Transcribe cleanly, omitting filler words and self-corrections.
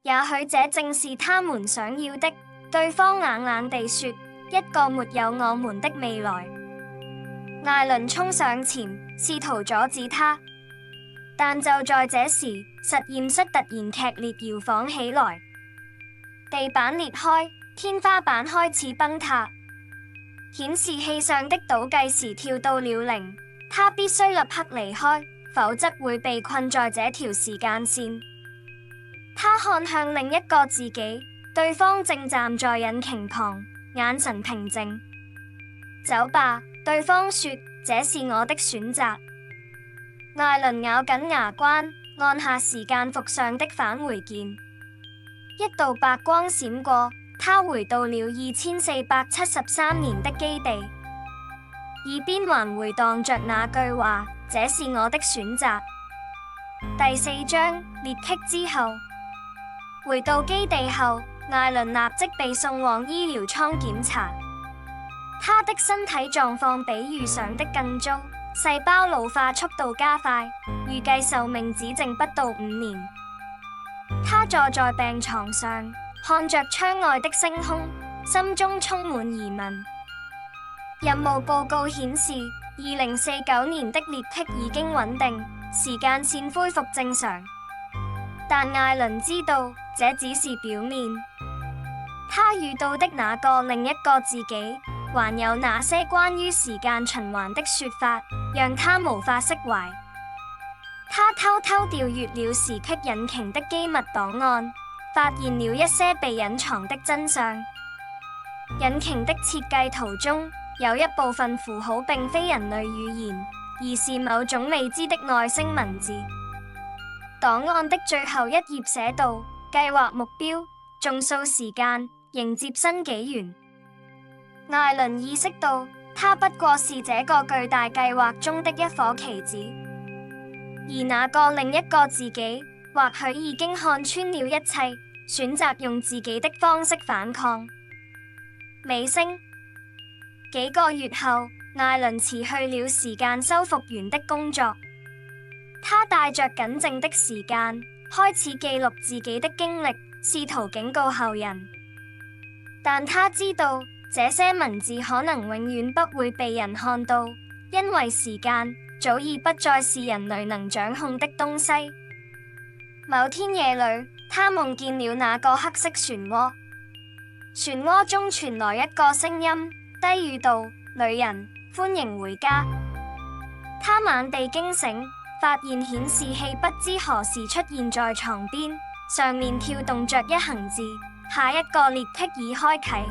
也許這正是他們想要的。對方硬硬地說：一個沒有我們的未來。艾倫衝上前，試圖阻止他，但就在這時，實驗室突然劇烈搖晃起來，地板裂開，天花板開始崩塌，顯示器上的倒計時跳到了0，他必須立刻離開，否則會被困在這條時間線。他看向另一個自己，對方正站在引擎旁，眼神平靜。走吧，對方說，這是我的選擇。艾倫咬緊牙關，按下時間軸上的返回鍵，一道白光閃過，他回到了2473年的基地，耳邊還回蕩着那句話：這是我的選擇。第4章裂隙之後，回到基地後，艾倫立即被送往醫療艙檢查，他的身體狀況比預想的更糟，細胞老化速度加快，預計壽命只剩不到5年。他坐在病床上，看着窗外的星空，心中充滿疑問。任務報告顯示，2049年的裂隙已經穩定，時間線恢復正常。但艾倫知道，這只是表面。他遇到的那個另一個自己，還有那些關於時間循環的說法，讓他無法釋懷。他偷偷調閱了時隙引擎的機密檔案，發現了一些被隱藏的真相。引擎的設計圖中有一部分符號並非人類語言，而是某種未知的外星文字。檔案的最後一頁寫道：計劃目標，種數時間，迎接新紀元。艾倫意識到，他不過是這個巨大計劃中的一顆棋子，而那個另一個自己，或許已經看穿了一切，選擇用自己的方式反抗。尾聲。幾個月後，艾倫辭去了時間修復員的工作，他帶着僅剩的時間，開始記錄自己的經歷，試圖警告後人。但他知道，這些文字可能永遠不會被人看到，因為時間早已不再是人類能掌控的東西。某天夜裏，他夢見了那個黑色漩渦，漩渦中傳來一個聲音，低語道：女人，歡迎回家。他猛地驚醒，發現顯示器不知何時出現在床邊，上面跳動着一行字：下一個裂隙已開啟。